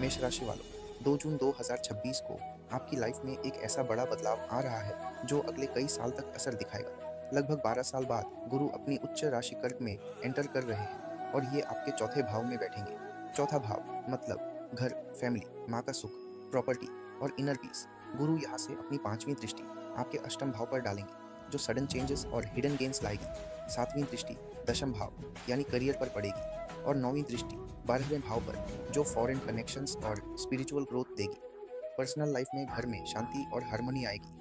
मेष राशि वालों, 2 जून 2026 को आपकी लाइफ में एक ऐसा बड़ा बदलाव आ रहा है जो अगले कई साल तक असर दिखाएगा। लगभग 12 साल बाद गुरु अपनी उच्च राशि कर्क में एंटर कर रहे हैं और ये आपके चौथे भाव में बैठेंगे। चौथा भाव मतलब घर, फैमिली, माँ का सुख, प्रॉपर्टी और इनर पीस। गुरु यहाँ से अपनी पांचवी दृष्टि आपके अष्टम भाव पर डालेंगे जो सडन चेंजेस और हिडन गेन्स लाएगी। सातवीं दृष्टि दशम भाव यानी करियर पर पड़ेगी और नौवीं दृष्टि 12वें भाव पर जो फॉरेन कनेक्शंस और स्पिरिचुअल ग्रोथ देगी। पर्सनल लाइफ में घर में शांति और हार्मनी आएगी।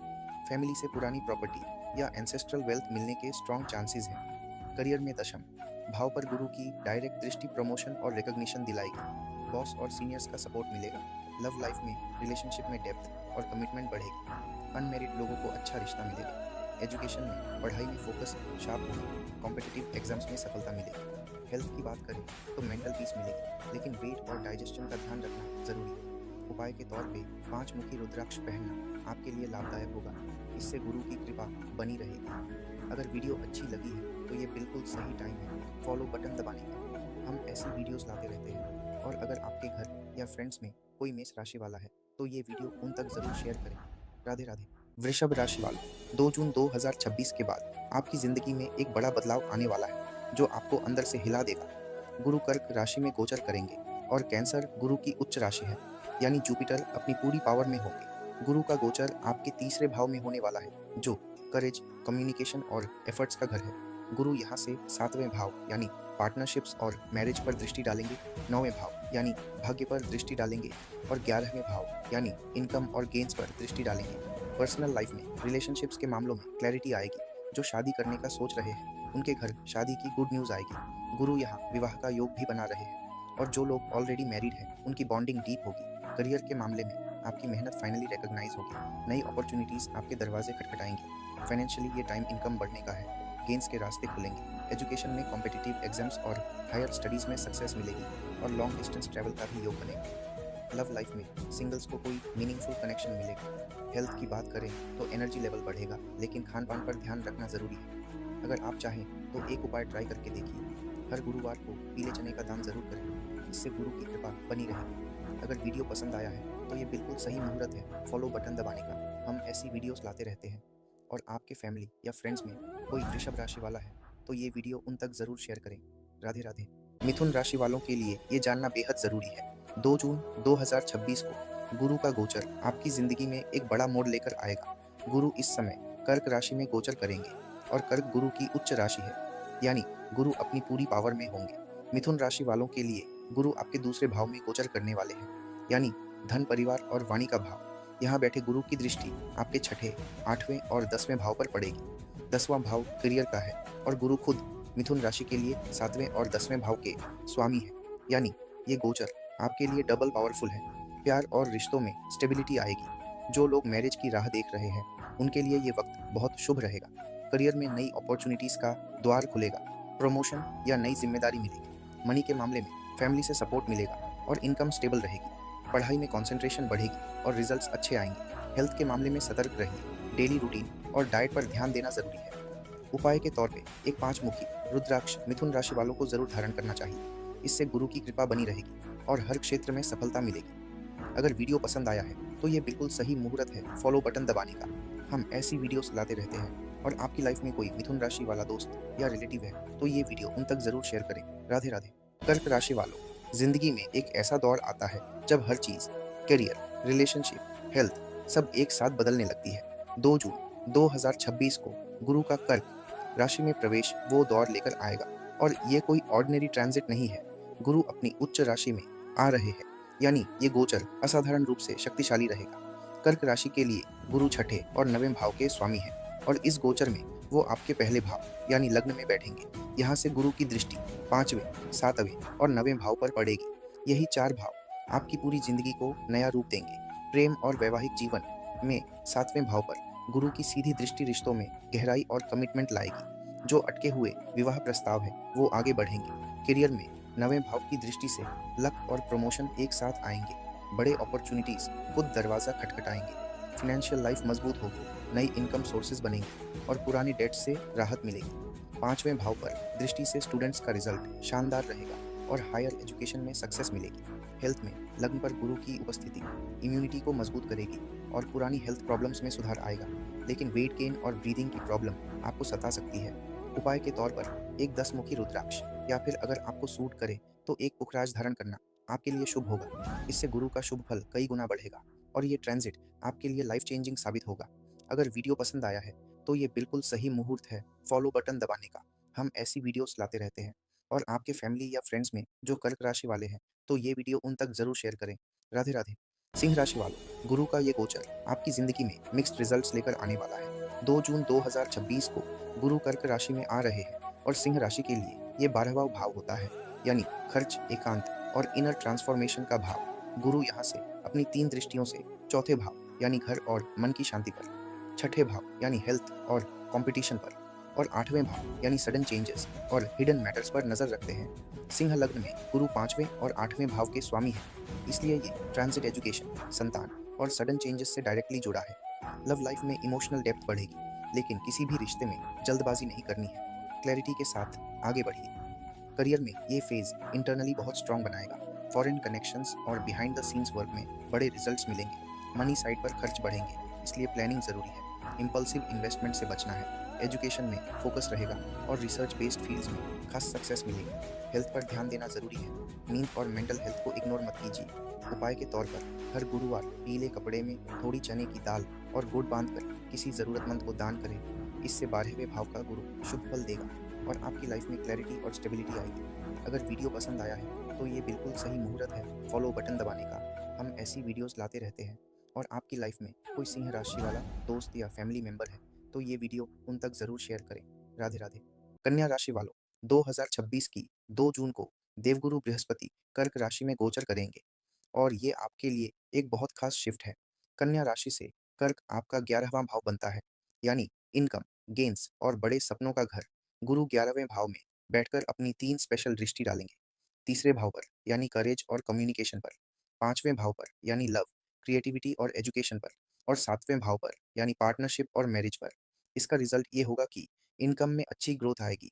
फैमिली से पुरानी प्रॉपर्टी या एंसेस्ट्रल वेल्थ मिलने के स्ट्रॉन्ग चांसेस हैं। करियर में दशम भाव पर गुरु की डायरेक्ट दृष्टि प्रमोशन और रिकॉग्निशन दिलाएगी। बॉस और सीनियर्स का सपोर्ट मिलेगा। लव लाइफ में रिलेशनशिप में डेप्थ और कमिटमेंट बढ़ेगी। अनमेरिड लोगों को अच्छा रिश्ता मिलेगा। एजुकेशन में पढ़ाई में फोकस शार्प होगा। कॉम्पिटिटिव एग्जाम्स में सफलता मिलेगी। हेल्थ की बात करें तो मेंटल पीस मिलेगी, लेकिन वेट और डाइजेशन का ध्यान रखना जरूरी है। उपाय के तौर पे 5 मुखी रुद्राक्ष पहनना आपके लिए लाभदायक होगा। इससे गुरु की कृपा बनी रहेगी। अगर वीडियो अच्छी लगी है तो ये बिल्कुल सही टाइम है फॉलो बटन दबाने का। हम ऐसी वीडियोस लाते रहते हैं और अगर आपके घर या फ्रेंड्स में कोई मेष राशि वाला है तो ये वीडियो उन तक जरूर शेयर करें। राधे राधे। वृषभ राशि वालों, 2 जून 2026 के बाद आपकी जिंदगी में एक बड़ा बदलाव आने वाला है जो आपको अंदर से हिला देगा। गुरु कर्क राशि में गोचर करेंगे और कैंसर गुरु की उच्च राशि है यानी जुपिटर अपनी पूरी पावर में होंगे। गुरु का गोचर आपके तीसरे भाव में होने वाला है जो करेज, कम्युनिकेशन और एफर्ट्स का घर है। गुरु यहाँ से 7वें भाव यानी पार्टनरशिप्स और मैरिज पर दृष्टि डालेंगे। 9वें भाव यानी भाग्य पर दृष्टि डालेंगे और 11वें भाव यानी इनकम और गेन्स पर दृष्टि डालेंगे। पर्सनल लाइफ में रिलेशनशिप्स के मामलों में क्लैरिटी आएगी। जो शादी करने का सोच रहे हैं उनके घर शादी की गुड न्यूज़ आएगी। गुरु यहाँ विवाह का योग भी बना रहे हैं और जो लोग ऑलरेडी मैरिड हैं उनकी बॉन्डिंग डीप होगी। करियर के मामले में आपकी मेहनत फाइनली रिकॉग्नाइज होगी। नई अपॉर्चुनिटीज़ आपके दरवाजे खटखटाएंगी। फाइनेंशियली ये टाइम इनकम बढ़ने का है। गेन्स के रास्ते खुलेंगे। एजुकेशन में कॉम्पिटिटिव एग्जाम्स और हायर स्टडीज़ में सक्सेस मिलेगी और लॉन्ग डिस्टेंस ट्रैवल का भी योग बनेगा। लव लाइफ में सिंगल्स को कोई मीनिंगफुल कनेक्शन मिलेगा। हेल्थ की बात करें तो एनर्जी लेवल बढ़ेगा, लेकिन खान पान पर ध्यान रखना ज़रूरी है। अगर आप चाहें तो एक उपाय ट्राई करके देखिए। हर गुरुवार को पीले चने का दान जरूर करें, इससे गुरु की कृपा बनी रहेगी। अगर वीडियो पसंद आया है तो ये बिल्कुल सही मुहूर्त है फॉलो बटन दबाने का। हम ऐसी वीडियोस लाते रहते हैं और आपके फैमिली या फ्रेंड्स में कोई वृषभ राशि वाला है तो ये वीडियो उन तक ज़रूर शेयर करें। राधे राधे। मिथुन राशि वालों के लिए ये जानना बेहद ज़रूरी है। 2 जून 2026 को गुरु का गोचर आपकी ज़िंदगी में एक बड़ा मोड़ लेकर आएगा। गुरु इस समय कर्क राशि में गोचर करेंगे और कर्क गुरु की उच्च राशि है यानी गुरु अपनी पूरी पावर में होंगे। मिथुन राशि वालों के लिए गुरु आपके दूसरे भाव में गोचर करने वाले हैं यानी धन, परिवार और वाणी का भाव। यहाँ बैठे गुरु की दृष्टि आपके छठे, 8वें और 10वें भाव पर पड़ेगी। 10वां भाव करियर का है और गुरु खुद मिथुन राशि के लिए 7वें और 10वें भाव के स्वामी है यानी ये गोचर आपके लिए डबल पावरफुल है। प्यार और रिश्तों में स्टेबिलिटी आएगी। जो लोग मैरिज की राह देख रहे हैं उनके लिए ये वक्त बहुत शुभ रहेगा। करियर में नई अपॉर्चुनिटीज़ का द्वार खुलेगा। प्रमोशन या नई जिम्मेदारी मिलेगी। मनी के मामले में फैमिली से सपोर्ट मिलेगा और इनकम स्टेबल रहेगी। पढ़ाई में कंसंट्रेशन बढ़ेगी और रिजल्ट्स अच्छे आएंगे। हेल्थ के मामले में सतर्क रहिए। डेली रूटीन और डाइट पर ध्यान देना जरूरी है। उपाय के तौर पे एक 5 मुखी रुद्राक्ष मिथुन राशि वालों को जरूर धारण करना चाहिए। इससे गुरु की कृपा बनी रहेगी और हर क्षेत्र में सफलता मिलेगी। अगर वीडियो पसंद आया है तो ये बिल्कुल सही मुहूर्त है फॉलो बटन दबाने का। हम ऐसी वीडियोस लाते रहते हैं और आपकी लाइफ में कोई मिथुन राशि वाला दोस्त या रिलेटिव है तो ये वीडियो उन तक जरूर शेयर करें। राधे राधे। कर्क राशि वालों, जिंदगी में एक ऐसा दौर आता है जब हर चीज, करियर, रिलेशनशिप, हेल्थ सब एक साथ बदलने लगती है। 2 जून 2026 को गुरु का कर्क राशि में प्रवेश वो दौर लेकर आएगा और ये कोई ऑर्डिनरी ट्रांजिट नहीं है। गुरु अपनी उच्च राशि में आ रहे हैं यानी ये गोचर असाधारण रूप से शक्तिशाली रहेगा। कर्क राशि के लिए गुरु छठे और 9वें भाव के स्वामी हैं और इस गोचर में वो आपके पहले भाव यानी लग्न में बैठेंगे। यहाँ से गुरु की दृष्टि 5वें, 7वें और 9वें भाव पर पड़ेगी। यही 4 भाव आपकी पूरी जिंदगी को नया रूप देंगे। प्रेम और वैवाहिक जीवन में 7वें भाव पर गुरु की सीधी दृष्टि रिश्तों में गहराई और कमिटमेंट लाएगी। जो अटके हुए विवाह प्रस्ताव है वो आगे बढ़ेंगे। करियर में 9वें भाव की दृष्टि से लक और प्रमोशन एक साथ आएंगे। बड़े अपॉर्चुनिटीज खुद दरवाजा खटखटाएंगे। फाइनेंशियल लाइफ मजबूत होगी। नई इनकम सोर्सेज बनेंगे और पुरानी डेट से राहत मिलेगी। 5वें भाव पर दृष्टि से स्टूडेंट्स का रिजल्ट शानदार रहेगा और हायर एजुकेशन में सक्सेस मिलेगी। हेल्थ में लग्न पर गुरु की उपस्थिति इम्यूनिटी को मजबूत करेगी और पुरानी हेल्थ प्रॉब्लम्स में सुधार आएगा। लेकिन वेट गेन और ब्रीदिंग की प्रॉब्लम आपको सता सकती है। उपाय के तौर पर एक 10 मुखी रुद्राक्ष या फिर अगर आपको सूट करे तो एक पुखराज धारण करना आपके लिए शुभ होगा। इससे गुरु का शुभ फल कई गुना बढ़ेगा और ये ट्रांजिट आपके लिए लाइफ चेंजिंग साबित होगा। अगर वीडियो पसंद आया है तो ये बिल्कुल सही मुहूर्त है फॉलो बटन दबाने का। हम ऐसी वीडियोस लाते रहते हैं और आपके फैमिली या फ्रेंड्स में जो कर्क राशि वाले हैं तो ये वीडियो उन तक जरूर शेयर करें। राधे राधे। सिंह राशि वालों, गुरु का ये गोचर आपकी जिंदगी में मिक्स्ड रिजल्ट्स लेकर आने वाला है। 2 जून 2026 को गुरु कर्क राशि में आ रहे हैं और सिंह राशि के लिए ये 12वां भाव होता है, यानी खर्च, एकांत और इनर ट्रांसफॉर्मेशन का भाव। गुरु यहाँ से अपनी 3 दृष्टियों से चौथे भाव यानी घर और मन की शांति पर, छठे भाव यानी हेल्थ और कंपटीशन पर और 8वें भाव यानी सडन चेंजेस और हिडन मैटर्स पर नजर रखते हैं। सिंह लग्न में गुरु 5वें और 8वें भाव के स्वामी हैं, इसलिए ये ट्रांजिट एजुकेशन, संतान और सडन चेंजेस से डायरेक्टली जुड़ा है। लव लाइफ में इमोशनल डेप्थ बढ़ेगी, लेकिन किसी भी रिश्ते में जल्दबाजी नहीं करनी है। क्लैरिटी के साथ आगे बढ़िए। करियर में ये फेज इंटरनली बहुत स्ट्रांग बनाएगा। फॉरेन कनेक्शंस और बिहाइंड द सीन्स वर्क में बड़े रिजल्ट्स मिलेंगे। मनी साइड पर खर्च बढ़ेंगे, इसलिए प्लानिंग जरूरी है। इम्पल्सिव इन्वेस्टमेंट से बचना है। एजुकेशन में फोकस रहेगा और रिसर्च बेस्ड फील्ड्स में खास सक्सेस मिलेगी। हेल्थ पर ध्यान देना जरूरी है। नींद और मेंटल हेल्थ को इग्नोर मत कीजिए। उपाय के तौर पर हर गुरुवार पीले कपड़े में थोड़ी चने की दाल और गुड़ बांधकर किसी जरूरतमंद को दान करें। इससे 12वें भाव का गुरु शुभ फल देगा और आपकी लाइफ में क्लैरिटी और स्टेबिलिटी आएगी। अगर वीडियो पसंद आया है तो ये बिल्कुल सही मुहूर्त है फॉलो बटन दबाने का। हम ऐसी वीडियोस लाते रहते हैं और आपकी लाइफ में कोई सिंह राशि वाला दोस्त या फैमिली मेंबर है तो ये वीडियो उन तक जरूर शेयर करें। राधे राधे। कन्या राशि वालों, 2026 की 2 जून को देवगुरु बृहस्पति कर्क राशि में गोचर करेंगे और ये आपके लिए एक बहुत खास शिफ्ट है। कन्या राशि से कर्क आपका 11वां भाव बनता है, यानी इनकम, गेन्स और बड़े सपनों का घर। गुरु 11वें भाव में बैठकर अपनी 3 स्पेशल दृष्टि डालेंगे। तीसरे भाव पर यानी करेज और कम्युनिकेशन पर, 5वें भाव पर यानी लव, क्रिएटिविटी और एजुकेशन पर और 7वें भाव पर यानी पार्टनरशिप और मैरिज पर। इसका रिजल्ट ये होगा कि इनकम में अच्छी ग्रोथ आएगी,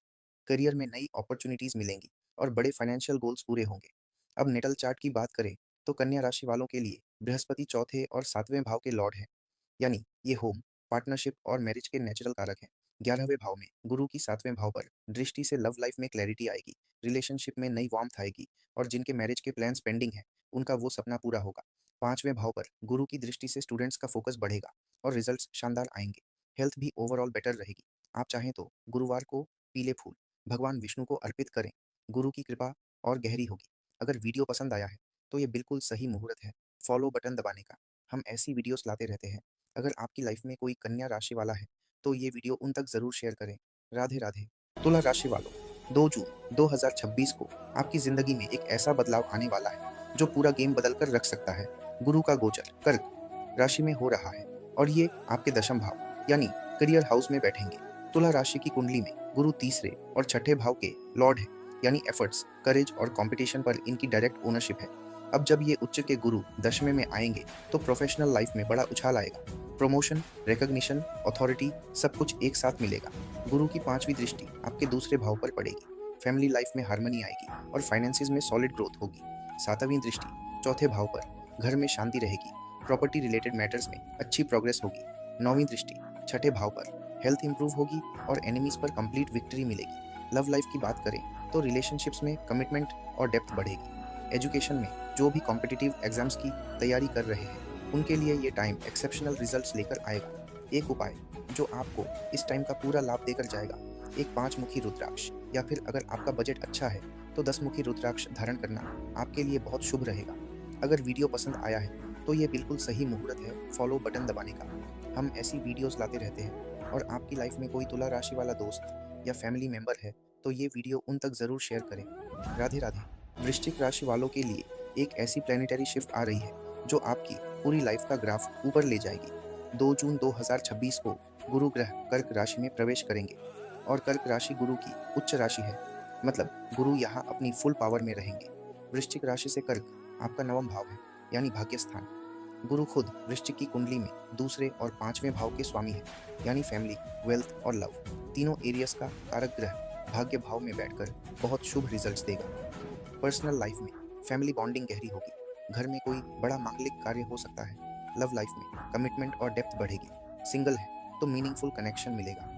करियर में नई अपॉर्चुनिटीज मिलेंगी और बड़े फाइनेंशियल गोल्स पूरे होंगे। अब नेटल चार्ट की बात करें तो कन्या राशि वालों के लिए बृहस्पति चौथे और 7वें भाव के लॉर्ड हैं, यानी ये होम, पार्टनरशिप और मैरिज के नेचुरल कारक हैं। 11वें भाव में गुरु की 7वें भाव पर दृष्टि से लव लाइफ में क्लैरिटी आएगी, रिलेशनशिप में नई वार्मथ आएगी और जिनके मैरिज के प्लान्स पेंडिंग है उनका वो सपना पूरा होगा। 5वें भाव पर गुरु की दृष्टि से स्टूडेंट्स का फोकस बढ़ेगा और रिजल्ट्स शानदार आएंगे। हेल्थ भी ओवरऑल बेटर रहेगी। आप चाहें तो गुरुवार को पीले फूल भगवान विष्णु को अर्पित करें, गुरु की कृपा और गहरी होगी। अगर वीडियो पसंद आया है तो ये बिल्कुल सही मुहूर्त है फॉलो बटन दबाने का। हम ऐसी वीडियोस लाते रहते हैं। अगर आपकी लाइफ में कोई कन्या राशि वाला है तो ये वीडियो उन तक जरूर शेयर करें। राधे राधे। तुला राशि वालों, 2 जून 2026 को आपकी जिंदगी में एक ऐसा बदलाव आने वाला है जो पूरा गेम बदल कर रख सकता है। गुरु का गोचर कर्क राशि में हो रहा है और ये आपके दशम भाव यानी करियर हाउस में बैठेंगे। तुला राशि की कुंडली में गुरु तीसरे और छठे भाव के लॉर्ड है, यानी एफर्ट्स, करेज और कंपटीशन पर इनकी डायरेक्ट ओनरशिप है। अब जब ये उच्च के गुरु दशमे में आएंगे तो प्रोफेशनल लाइफ में बड़ा उछाल आएगा। प्रमोशन, रिकॉग्निशन, अथॉरिटी सब कुछ एक साथ मिलेगा। गुरु की 5वीं दृष्टि आपके दूसरे भाव पर पड़ेगी। फैमिली लाइफ में हार्मनी आएगी और फाइनेंसिस में सॉलिड ग्रोथ होगी। 7वीं दृष्टि चौथे भाव पर, घर में शांति रहेगी। प्रॉपर्टी रिलेटेड मैटर्स में अच्छी प्रोग्रेस होगी। 9वीं दृष्टि छठे भाव पर, हेल्थ इंप्रूव होगी और एनिमीज पर कंप्लीट विक्ट्री मिलेगी। लव लाइफ की बात करें तो रिलेशनशिप्स में कमिटमेंट और डेप्थ बढ़ेगी। एजुकेशन में जो भी कॉम्पिटिटिव एग्जाम्स की तैयारी कर रहे हैं उनके लिए ये टाइम एक्सेप्शनल रिजल्ट्स लेकर आएगा। एक उपाय जो आपको इस टाइम का पूरा लाभ देकर जाएगा, एक 5 मुखी रुद्राक्ष या फिर अगर आपका बजट अच्छा है तो 10 मुखी रुद्राक्ष धारण करना आपके लिए बहुत शुभ रहेगा। अगर वीडियो पसंद आया है तो ये बिल्कुल सही मुहूर्त है फॉलो बटन दबाने का। हम ऐसी वीडियोस लाते रहते हैं और आपकी लाइफ में कोई तुला राशि वाला दोस्त या फैमिली मेंबर है तो ये वीडियो उन तक ज़रूर शेयर करें। राधे राधे। वृश्चिक राशि वालों के लिए एक ऐसी प्लैनेटरी शिफ्ट आ रही है जो आपकी पूरी लाइफ का ग्राफ ऊपर ले जाएगी। 2 जून 2026 को गुरु ग्रह कर्क राशि में प्रवेश करेंगे और कर्क राशि गुरु की उच्च राशि है, मतलब गुरु यहाँ अपनी फुल पावर में रहेंगे। वृश्चिक राशि से कर्क आपका 9वां भाव है, यानी भाग्य स्थान। गुरु खुद वृश्चिक की कुंडली में दूसरे और 5वें भाव के स्वामी हैं, यानी फैमिली, वेल्थ और लव तीनों एरियस का कारक ग्रह भाग्य भाव में बैठकर बहुत शुभ रिजल्ट्स देगा। पर्सनल लाइफ में फैमिली बॉन्डिंग गहरी होगी, घर में कोई बड़ा मांगलिक कार्य हो सकता है। लव लाइफ में कमिटमेंट और डेप्थ बढ़ेगी। सिंगल है तो मीनिंगफुल कनेक्शन मिलेगा।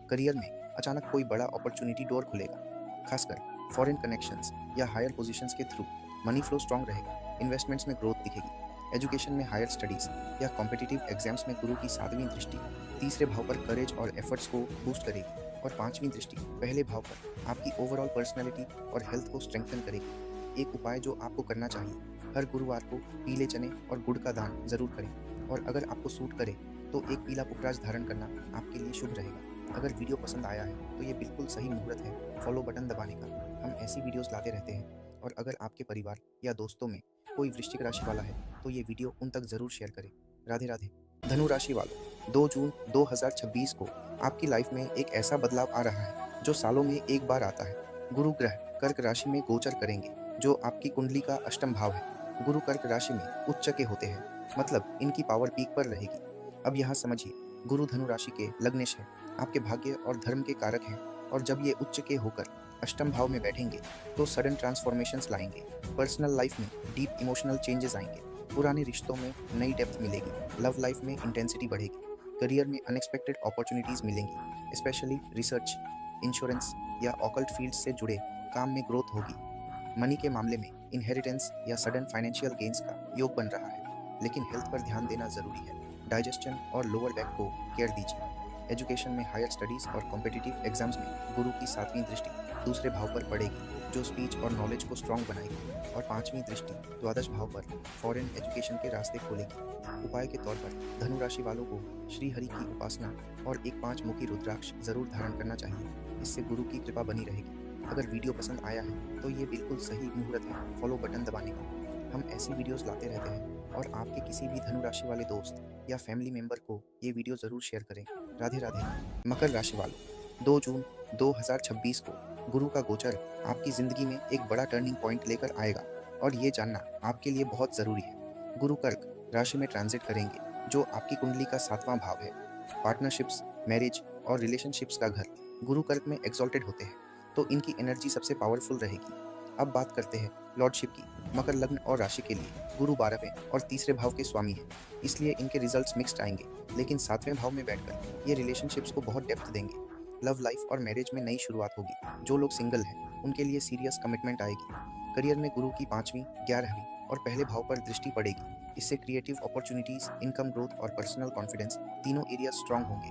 करियर में अचानक कोई बड़ा अपॉर्चुनिटी डोर खुलेगा, खासकर फॉरेन कनेक्शंस या हायर पोजीशंस के थ्रू। मनी फ्लो स्ट्रांग रहेगा, इन्वेस्टमेंट्स में ग्रोथ दिखेगी। एजुकेशन में हायर स्टडीज या कॉम्पिटिटिव एग्जाम्स में गुरु की 7वीं दृष्टि तीसरे भाव पर करेज और एफर्ट्स को बूस्ट करेगी, और 5वीं दृष्टि पहले भाव पर आपकी ओवरऑल पर्सनैलिटी और हेल्थ को स्ट्रेंथन करेगी। एक उपाय जो आपको करना चाहिए, हर गुरुवार को पीले चने और गुड़ का दान जरूर करें, और अगर आपको सूट करे तो एक पीला पुखराज धारण करना आपके लिए शुभ रहेगा। अगर वीडियो पसंद आया है तो ये बिल्कुल सही मुहूर्त है फॉलो बटन दबाने का। हम ऐसी वीडियोस लाते रहते हैं, और अगर आपके परिवार या दोस्तों में कोई वृश्चिक राशि वाला है तो ये वीडियो उन तक जरूर शेयर करें। राधे राधे। धनु राशि वालों, 2 जून 2026 को आपकी लाइफ में एक ऐसा बदलाव आ रहा है जो सालों में एक बार आता है। गुरु ग्रह कर्क राशि में गोचर करेंगे, जो आपकी कुंडली का अष्टम भाव है। गुरु कर्क राशि में उच्च के होते हैं, मतलब इनकी पावर पीक पर रहेगी। अब यहाँ समझिए, गुरु धनु राशि के लग्नेश है, आपके भाग्य और धर्म के कारक हैं, और जब ये उच्च के होकर अष्टम भाव में बैठेंगे तो सडन ट्रांसफॉर्मेशंस लाएंगे। पर्सनल लाइफ में डीप इमोशनल चेंजेस आएंगे, पुराने रिश्तों में नई डेप्थ मिलेगी, लव लाइफ में इंटेंसिटी बढ़ेगी, करियर में अनएक्सपेक्टेड अपॉर्चुनिटीज मिलेंगी, स्पेशली रिसर्च, इंश्योरेंस या ऑकल्ट फील्ड से जुड़े काम में ग्रोथ होगी। मनी के मामले में इनहेरिटेंस या सडन फाइनेंशियल गेन्स का योग बन रहा है, लेकिन हेल्थ पर ध्यान देना जरूरी है। डाइजेशन और लोअर बैक को केयर दीजिए। एजुकेशन में हायर स्टडीज और कॉम्पिटिटिव एग्जाम्स में गुरु की 7वीं दृष्टि दूसरे भाव पर पड़ेगी, जो स्पीच और नॉलेज को स्ट्रांग बनाएगी, और 5वीं दृष्टि द्वादश भाव पर फॉरेन एजुकेशन के रास्ते खोलेगी। उपाय के तौर पर धनु राशि वालों को श्री हरि की उपासना और एक 5 मुखी रुद्राक्ष जरूर धारण करना चाहिए, इससे गुरु की कृपा बनी रहेगी। अगर वीडियो पसंद आया है तो ये बिल्कुल सही मुहूर्त है फॉलो बटन दबाने का। हम ऐसी वीडियोस लाते रहते हैं, और आपके किसी भी धनु राशि वाले दोस्त या फैमिली मेंबर को ये वीडियो ज़रूर शेयर करें। राधे राधे। मकर राशि वालों, 2 जून 2026 को गुरु का गोचर आपकी ज़िंदगी में एक बड़ा टर्निंग पॉइंट लेकर आएगा, और ये जानना आपके लिए बहुत ज़रूरी है। गुरु कर्क राशि में ट्रांजिट करेंगे, जो आपकी कुंडली का 7वां भाव है। पार्टनरशिप्स, मैरिज और रिलेशनशिप्स का घर गुरु कर्क में एक्सॉल्टेड होते हैं, तो इनकी एनर्जी सबसे पावरफुल रहेगी। अब बात करते हैं लॉर्डशिप की। मकर लग्न और राशि के लिए गुरु 12वें और तीसरे भाव के स्वामी हैं, इसलिए इनके रिजल्ट्स मिक्स्ड आएंगे, लेकिन 7वें भाव में बैठकर ये रिलेशनशिप्स को बहुत डेप्थ देंगे। लव लाइफ और मैरिज में नई शुरुआत होगी। जो लोग सिंगल हैं उनके लिए सीरियस कमिटमेंट आएगी। करियर में गुरु की 5वीं, 11वीं और पहले भाव पर दृष्टि पड़ेगी, इससे क्रिएटिव अपॉर्चुनिटीज, इनकम ग्रोथ और पर्सनल कॉन्फिडेंस तीनों एरिया स्ट्रांग होंगे।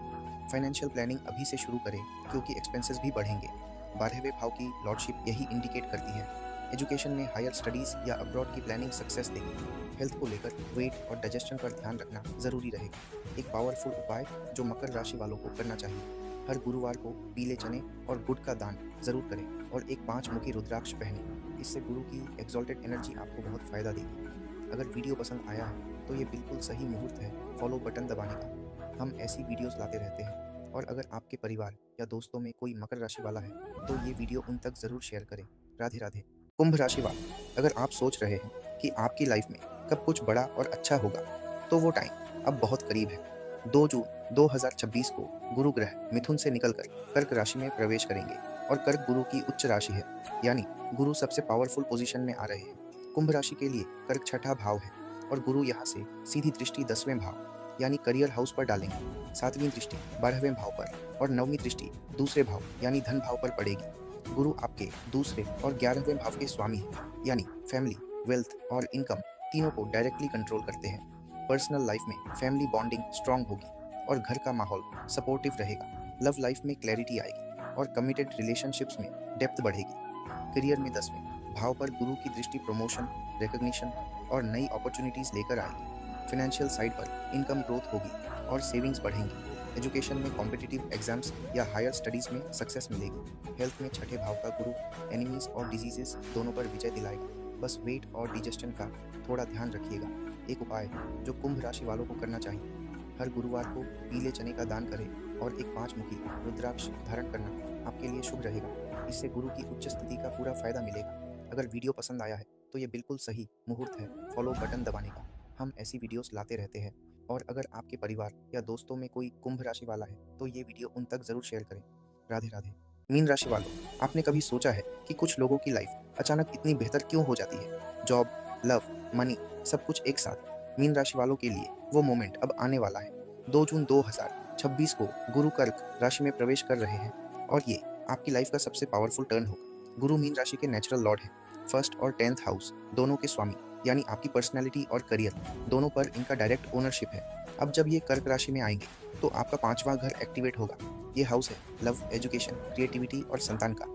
फाइनेंशियल प्लानिंग अभी से शुरू करें, क्योंकि एक्सपेंसेस भी बढ़ेंगे। 12वें भाव की लॉर्डशिप यही इंडिकेट करती है। एजुकेशन में हायर स्टडीज या अब्रॉड की प्लानिंग सक्सेस देगी। हेल्थ को लेकर वेट और डाइजेशन पर ध्यान रखना जरूरी रहेगा। एक पावरफुल उपाय जो मकर राशि वालों को करना चाहिए, हर गुरुवार को पीले चने और गुड़ का दान जरूर करें, और एक 5 मुखी रुद्राक्ष पहने। इससे गुरु की एक्सॉल्टेड एनर्जी आपको बहुत फायदा देगी। अगर वीडियो पसंद आया है तो ये बिल्कुल सही मुहूर्त है फॉलो बटन दबाने का। हम ऐसी वीडियोस लाते रहते हैं, और अगर आपके परिवार या दोस्तों में कोई मकर राशि वाला है तो ये वीडियो उन तक जरूर शेयर करें। राधे राधे। कुंभ राशि वाले, अगर आप सोच रहे हैं कि आपकी लाइफ में कब कुछ बड़ा और अच्छा होगा, तो वो टाइम अब बहुत करीब है। 2 जून 2026 को गुरु ग्रह मिथुन से निकलकर कर्क राशि में प्रवेश करेंगे, और कर्क गुरु की उच्च राशि है, यानी गुरु सबसे पावरफुल पोजीशन में आ रहे हैं। कुंभ राशि के लिए कर्क 6ठा भाव है, और गुरु यहाँ से सीधी दृष्टि 10वें भाव यानी करियर हाउस पर डालेंगे। 7वीं दृष्टि 12वें भाव पर और 9वीं दृष्टि दूसरे भाव यानी धन भाव पर पड़ेगी। गुरु आपके दूसरे और 11वें भाव के स्वामी हैं, यानी फैमिली, वेल्थ और इनकम तीनों को डायरेक्टली कंट्रोल करते हैं। पर्सनल लाइफ में फैमिली बॉन्डिंग स्ट्रांग होगी, और घर का माहौल सपोर्टिव रहेगा। लव लाइफ में क्लैरिटी आएगी, और कमिटेड रिलेशनशिप्स में डेप्थ बढ़ेगी। करियर में 10वें भाव पर गुरु की दृष्टि प्रमोशन, रिकग्निशन और नई अपॉर्चुनिटीज लेकर आएगी। फाइनेंशियल साइड पर इनकम ग्रोथ होगी और सेविंग्स बढ़ेंगी। एजुकेशन में कॉम्पिटिटिव एग्जाम्स या हायर स्टडीज में सक्सेस मिलेगी। हेल्थ में 6ठे भाव का गुरु एनिमीज और डिजीजेस दोनों पर विजय दिलाएगा। बस वेट और डिजेस्शन का थोड़ा ध्यान रखिएगा। एक उपाय जो कुंभ राशि वालों को करना चाहिए, हर गुरुवार को पीले चने का दान करें, और एक 5 मुखी रुद्राक्ष धारण करना आपके लिए शुभ रहेगा। इससे गुरु की उच्च स्थिति का पूरा फायदा मिलेगा। अगर वीडियो पसंद आया है तो ये बिल्कुल सही मुहूर्त है फॉलो बटन दबाने का। हम ऐसी वीडियोस लाते रहते हैं, और अगर आपके परिवार या दोस्तों में कोई कुंभ राशि वाला है तो ये वीडियो उन तक जरूर शेयर करें। राधे राधे। मीन राशि वालों, आपने कभी सोचा है कि कुछ लोगों की लाइफ अचानक इतनी बेहतर क्यों हो जाती है? जॉब, लव, मनी, सब कुछ एक साथ। मीन राशि वालों के लिए वो मोमेंट अब आने वाला है। 2 जून 2026 को गुरु कर्क राशि में प्रवेश कर रहे हैं और ये आपकी लाइफ का सबसे पावरफुल टर्न होगा। गुरु मीन राशि के नेचुरल लॉर्ड हैं, फर्स्ट और 10th हाउस दोनों के स्वामी, यानी आपकी पर्सनैलिटी और करियर दोनों पर इनका डायरेक्ट ओनरशिप है। अब जब ये कर्क राशि में आएंगे तो आपका 5वां घर एक्टिवेट होगा। ये हाउस है लव, एजुकेशन, क्रिएटिविटी और संतान का।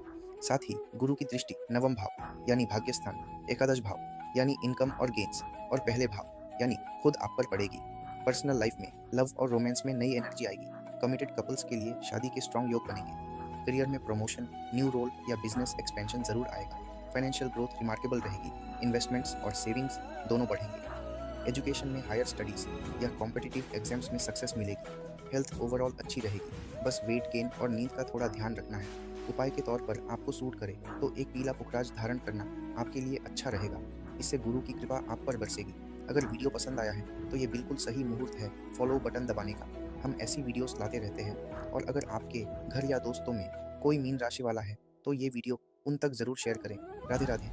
साथ ही गुरु की दृष्टि नवम भाव यानी भाग्यस्थान, एकादश भाव यानी इनकम और गेन्स और पहले भाव यानी खुद आप पर पड़ेगी। पर्सनल लाइफ में लव और रोमांस में नई एनर्जी आएगी। कमिटेड कपल्स के लिए शादी के स्ट्रॉन्ग योग बनेंगे। करियर में प्रमोशन, न्यू रोल या बिजनेस एक्सपेंशन जरूर आएगा। फाइनेंशियल ग्रोथ रिमार्केबल रहेगी। इन्वेस्टमेंट्स और सेविंग्स दोनों बढ़ेंगे। एजुकेशन में हायर स्टडीज या कॉम्पिटिटिव एग्जाम्स में सक्सेस मिलेगी। हेल्थ ओवरऑल अच्छी रहेगी, बस वेट गेन और नींद का थोड़ा ध्यान रखना है। उपाय के तौर पर आपको सूट करे तो एक पीला पुखराज धारण करना आपके लिए अच्छा रहेगा। इससे गुरु की कृपा आप पर बरसेगी। अगर वीडियो पसंद आया है तो ये बिल्कुल सही मुहूर्त है फॉलो बटन दबाने का। हम ऐसी वीडियोस लाते रहते हैं और अगर आपके घर या दोस्तों में कोई मीन राशि वाला है तो ये वीडियो उन तक ज़रूर शेयर करें। राधे राधे।